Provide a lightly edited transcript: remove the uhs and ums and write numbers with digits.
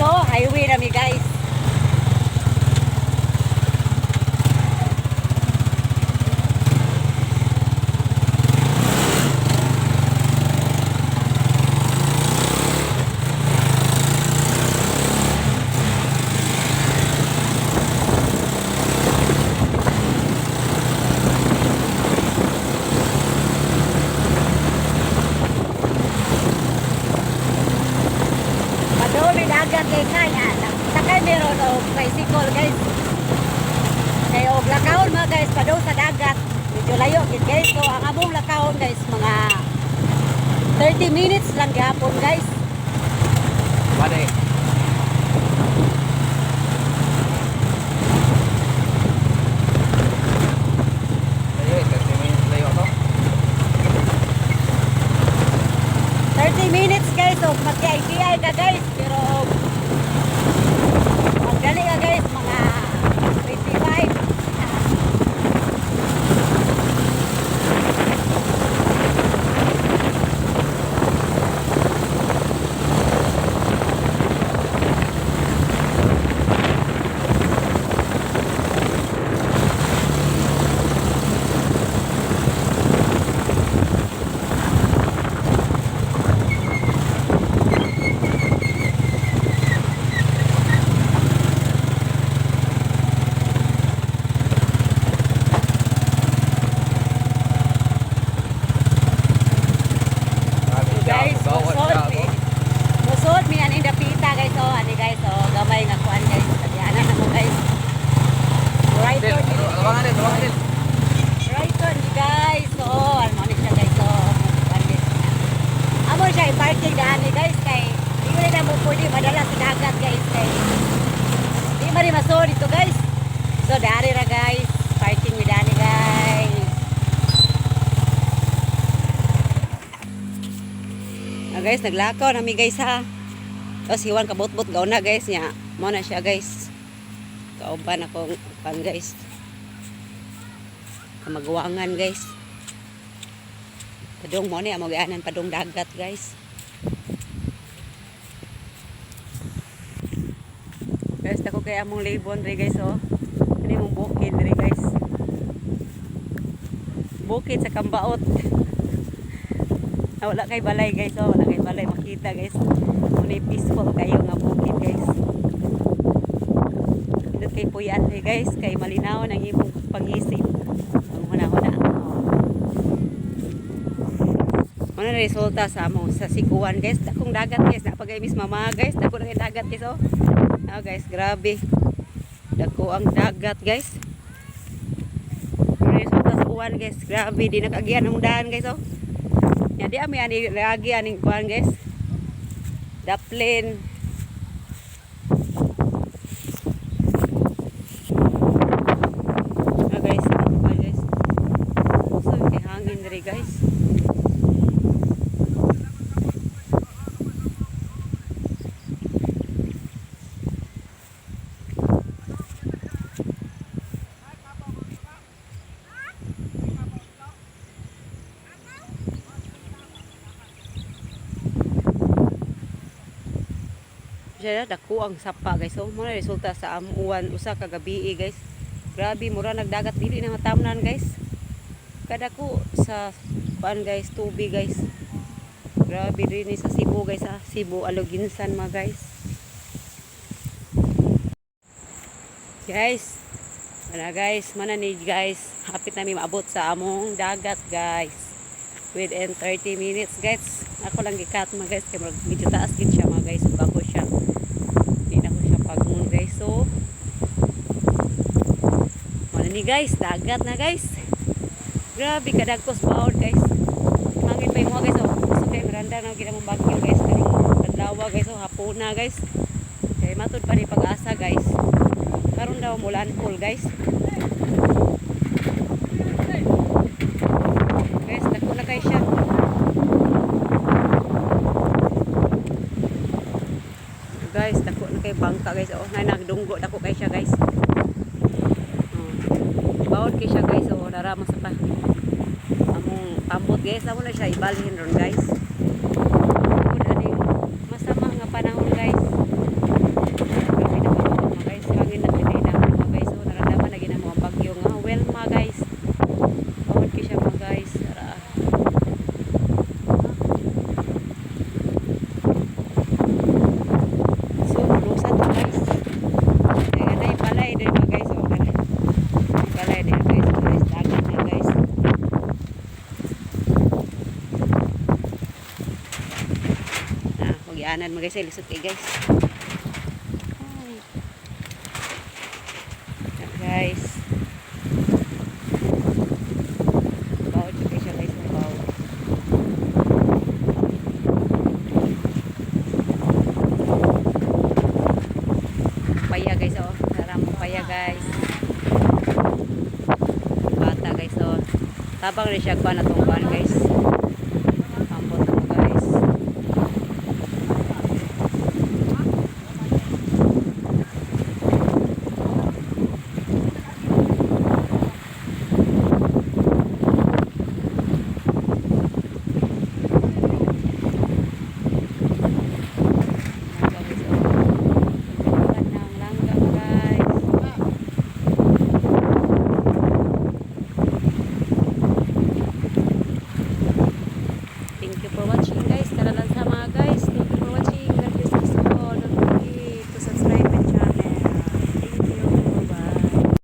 oh, highway na mi guys. Madumi dagat kay kaya. Sakay meron og tricycle guys. Kay og lakawon mga guys padaw sa dagat. Medyo layo gid guys. So ang among lakawon guys mga 30 minutes lang gyapon guys. Bade. Layo, 30 minutes layo to. 30 minutes guys. So mag-IPI ka guys. Pero ang gali ka guys mga 25. Guys, musod mi ani dapita guys oh, ani guys oh, gamay nga kuan guys. Adiana na mo guys. Right Din, on. tawangan din. Right on guys. Oh, ano ni siya guys oh. Kuan guys. Amo siya i-parking daan ni guys kay di na mo pwede madala sa dagat guys kay. Di mari masod dito guys. So dari ra guys. Parking mi daan ni guys. Guys, naglakaw nami guys ha. Tapos hiwan ka bot-bot gaw na guys nya. Mo na siya guys. Kauban akong pan guys. Kamagwangan guys. Padung mo ni amo gianan padung dagat guys. Guys, dako kay among libon diri guys oh. Kani mong bukid diri guys. Bukid sa Kambaot. Wala kay balay guys oh, wala kay balay makita guys. Muna peaceful kayo nga bukid guys. Pindot kay puyan guys, kay malinaw ang imong pangisip. Ang huna-huna. Ano na resulta sa amo sa Siguan guys. Dakong dagat guys, napagay mis mama guys. Dako na kay dagat guys oh. Oh guys, grabe. Dako ang dagat guys. Ano resulta sa uwan guys, grabe di nakagian ang daan guys oh. Ya di ami ani lagi aning kuan guys. Daplin. Ah guys, guys. So kay hangin diri guys. Siya dako ang sapa guys. So mo na resulta sa amuan usa ka gabi guys. Grabe mura nagdagat dili na matamnan guys. Kadako sa kuan guys tubig guys. Grabe rin sa Cebu guys ha. Cebu Aluginsan mga guys. Guys. Mana guys, mana ni guys. Hapit na mi maabot sa among dagat guys. Within 30 minutes guys. Ako lang gikat mga guys kay medyo taas gid siya mga guys. Bago siya. Guys, so wala ni guys, dagat na guys. Grabe kadagkos bawod guys. Hangin pa mo guys oh. So kay Miranda na gid mong bagyo guys. Karong kadlawa guys oh, hapon na guys. Kay matud pa ni pag-asa guys. Karon daw mulan full guys. Guys, dako na kay siya. Guys, dako na kay bangka guys. Oh, nay nagdunggo dako kay siya guys. Bawod kay siya guys. Oh, narama sa pa. Among pambot guys, amo na siya ibalhin ron guys. Masama nga panahon guys. tanan mo guys, lusot kay guys. Ay. Guys. Bawal siya guys, bawal. Paya guys, oh. Naramong paya guys. Bata guys, oh. Tabang rin siya kuha na tong kuhan guys.